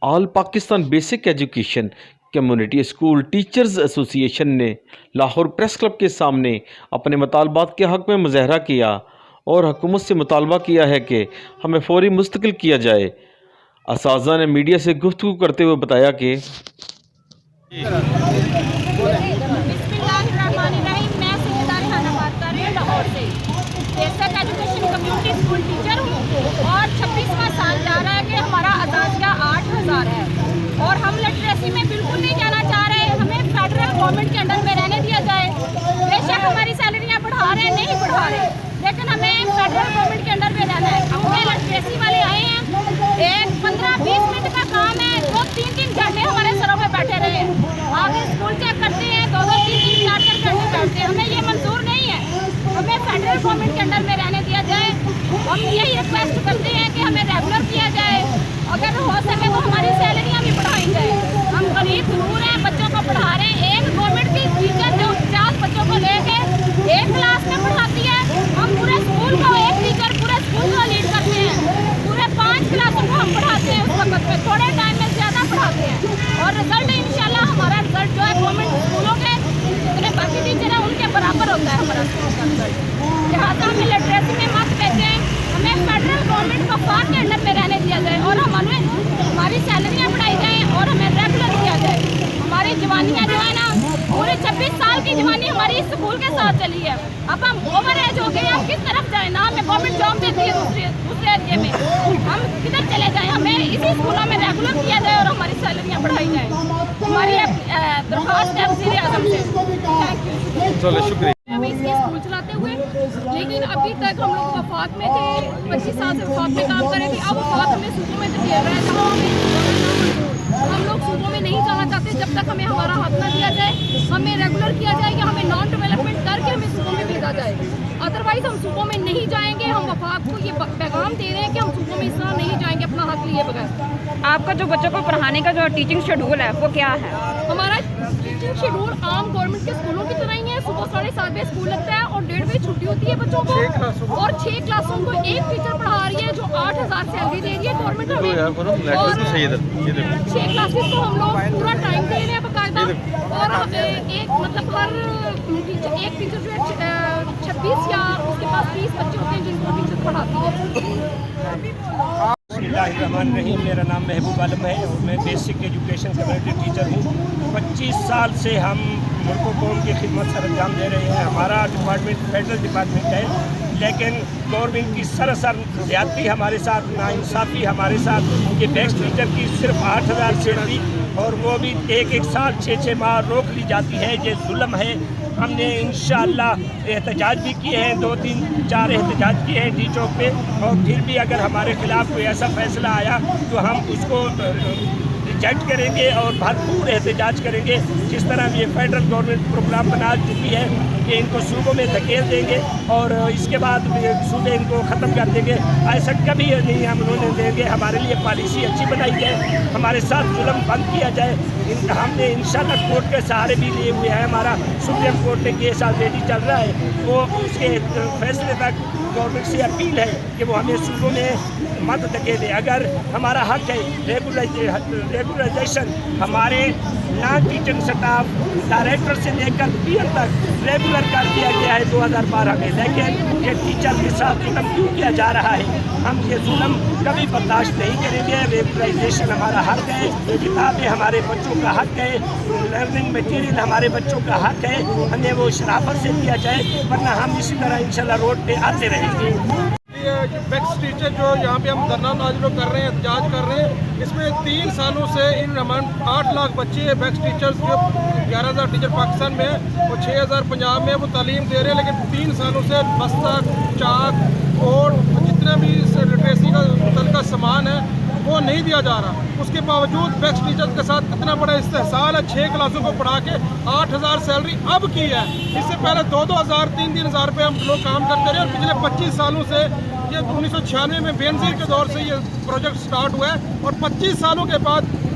آل Pakistan basic education community school teachers association نے Lahore press club کے سامنے اپنے مطالبات کے حق میں مظاہرہ کیا اور حکومت سے مطالبہ کیا ہے کہ ہمیں فوری مستقل کیا جائے۔ اساتذہ نے میڈیا سے گفتگو کرتے ہوئے بتایا کہ بسم اللہ الرحمن الرحیم، میں سیدہ ریحانہ بات کر رہی ہوں لاہور سے۔ Basic education community school teacher ہوں اور 26واں سال جا رہا ہے کہ ہمارا اعزازیہ 8000 ہے اور ہم لٹریسی میں بالکل نہیں جانا چاہ رہے۔ ہمیں فیڈرل گورنمنٹ کے انڈر میں رہنے دیا جائے۔ بے شک ہماری سیلریاں بڑھا رہے ہیں، نہیں بڑھا رہے، لیکن ہمیں فیڈرل گورنمنٹ کے انڈر میں رہنا ہے۔ ہمیں لٹریسی والے آئے ہیں، ایک 15-20 منٹ کا کام ہے، 2-3 گھنٹے ہمارے سروں پہ بیٹھے رہے ہیں۔ آپ اسکول چیک کرتے ہیں، 2-3 4 گھنٹے بیٹھتے ہیں۔ ہمیں یہ منظور نہیں ہے، ہمیں فیڈرل گورنمنٹ کے انڈر میں رہنے دیا جائے۔ ہم یہی ریکویسٹ کرتے ہیں کہ ہمیں ریگولر کیا جائے، اگر ہو سکے تو ہماری سیلریاں بھی بڑھائی جائے۔ ہم غریب ضرور ہیں، بچوں کو پڑھا رہے ہیں۔ ایک گورنمنٹ کی ٹیچر جو 50 بچوں کو لے کے ایک کلاس میں پڑھاتی ہے، ہم پورے اسکول کو، ایک ٹیچر پورے اسکول کو لیڈ کرتے ہیں، پورے 5 کلاسوں کو ہم پڑھاتے ہیں، اس وقت پہ تھوڑے ٹائم میں زیادہ پڑھاتے ہیں اور رزلٹ انشاءاللہ ہمارا رزلٹ جو ہے گورنمنٹ اسکولوں کے جتنے باقی ٹیچر ہیں ان کے برابر ہوتا ہے ہمارا اسکول کا رزلٹ۔ لہٰذا ہمیں لٹریسی میں مت بھیجیں، ہمیں فیڈرل گورنمنٹ کو فار کے انڈر میں رہنے دیا جائے اور ہماری سیلریاں بڑھائی جائیں اور ہمیں ریگولر کیا جائے۔ ہماری جوانیاں جو ہے نا، پورے 26 سال کی جوانی ہماری اس اسکول کے ساتھ چلی ہے۔ اب ہم اوور ایج ہو گئے، ہم کس طرف جائیں؟ نہ ہمیں گورنمنٹ جاب دیتی ہے دوسرے ایریے میں، ہم کدھر چلے جائیں؟ ہمیں اسی اسکولوں میں ریگولر کیا جائے اور ہماری سیلریاں بڑھائی جائیں۔ ہماری درخواست ہے وزیر اعظم سے۔ چلو شکریہ۔ ہمیں اس کے اسکول چلاتے ہوئے، لیکن ابھی تک ہم لوگ وفات میں تھے، 25 سال سے وفات میں کام کر رہے تھے۔ اب وفات ہمیں صوبوں میں دھکیل رہا ہے، جہاں ہم لوگ صوبوں میں نہیں جانا چاہتے جب تک ہمیں ہمارا حق نہ دیا جائے، ہمیں ریگولر کیا جائے کہ ہمیں نان ڈیولپمنٹ کر کے ہمیں صوبوں میں بھیجا جائے۔ ادروائز ہم صوبوں میں نہیں جائیں گے۔ ہم وفاق کو یہ پیغام دے رہے ہیں کہ ہم صوبوں میں اس طرح نہیں جائیں گے اپنا حق لیے بغیر۔ آپ کا جو بچوں کو پڑھانے کا جو ٹیچنگ شیڈول ہے وہ کیا ہے؟ ہمارا ٹیچنگ شیڈول عام گورنمنٹ کے اسکولوں کی طرح ہی ہے۔ صبح 7:30 بجے اسکول لگتا ہے اور 1:30 بجے چھٹی ہوتی ہے بچوں کو، اور 6 کلاسوں کو ایک ٹیچر پڑھا رہی ہے جو 8000 سیلری دے رہی ہے گورنمنٹ ہمیں، اور 6 کلاسز کو ہم لوگ پورا ٹائم دے رہے ہیں باقاعدہ، اور ایک مطلب ہر ایک ٹیچر جو ہے 26 یا اس کے پاس 30 بچے ہوتے ہیں جن کو ٹیچر پڑھاتی ہے۔ بسم اللہ الرحمن الرحیم، میرا نام محبوب عالم ہے اور میں بیسک ایجوکیشن کمیونٹی ٹیچر ہوں۔ 25 سال سے ہم ملک و قوم کی خدمت سر انجام دے رہے ہیں۔ ہمارا ڈپارٹمنٹ فیڈرل ڈپارٹمنٹ ہے، لیکن گورنمنٹ کی سراسر زیادتی ہمارے ساتھ، ناانصافی ہمارے ساتھ، کہ بیسٹ ٹیچر کی صرف 8000 سیلری اور وہ بھی ایک سال 6 ماہ روک لی جاتی ہے۔ یہ ظلم ہے۔ ہم نے انشاءاللہ احتجاج بھی کیے ہیں، 2-3-4 احتجاج کیے ہیں ڈی چوک پہ، اور پھر بھی اگر ہمارے خلاف کوئی ایسا فیصلہ آیا تو ہم اس کو ریجیکٹ کریں گے اور بھرپور احتجاج کریں گے۔ جس طرح یہ فیڈرل گورنمنٹ پروگرام بنا چکی ہے کہ ان کو صوبوں میں دھکیل دیں گے اور اس کے بعد صوبے ان کو ختم کر دیں گے، ایسا کبھی نہیں ہم انہوں نے دیں گے۔ ہمارے لیے پالیسی اچھی بنائی جائے، ہمارے ساتھ ظلم بند کیا جائے۔ ہم نے انشاءاللہ کورٹ کے سہارے بھی لیے ہوئے ہیں۔ ہمارا سپریم کورٹ میں کیس آلریڈی چل رہا ہے، وہ اس کے فیصلے تک گورنمنٹ سے اپیل ہے کہ وہ ہمیں صوبوں میں مت دھکیلے۔ اگر ہمارا حق ہے ریگولرائزیشن، ہمارے نان ٹیچنگ سٹاف ڈائریکٹر سے لے کر پی ایم تک ریگولر کر دیا گیا ہے 2012 میں، لیکن یہ ٹیچر کے ساتھ ظلم کیوں کیا جا رہا ہے؟ ہم یہ ظلم کبھی برداشت نہیں کریں گے۔ ریگولرائزیشن ہمارا حق ہے، کتابیں ہمارے بچوں کا حق ہے، لرننگ مٹیریل ہمارے بچوں کا حق ہے، ہمیں وہ شرافت سے دیا جائے، ورنہ ہم اسی طرح انشاءاللہ روڈ پہ آتے رہیں گے۔ بیکس ٹیچر جو یہاں پہ ہم دھرنا نازل کر رہے ہیں، احتجاج کر رہے ہیں، اس میں 3 سالوں سے ان 8 لاکھ بچے بیکس ٹیچرز جو 11,000 ٹیچر پاکستان میں ہیں اور 6,000 پنجاب میں وہ تعلیم دے رہے ہیں، لیکن 3 سالوں سے بستر، چاک اور جتنا بھی لٹریسی کا متعلقہ سامان ہے وہ نہیں دیا جا رہا۔ اس کے باوجود بیکس ٹیچرز کے ساتھ کتنا بڑا استحصال ہے۔ 6 کلاسوں کو پڑھا کے 8,000 سیلری اب کی ہے، اس سے پہلے 2,000 3,000 روپے ہم لوگ کام کرتے رہے، اور پچھلے 25 سالوں سے، یہ 1996 میں بے نظیر کے دور سے یہ پروجیکٹ سٹارٹ ہوا ہے، اور 25 سالوں کے بعد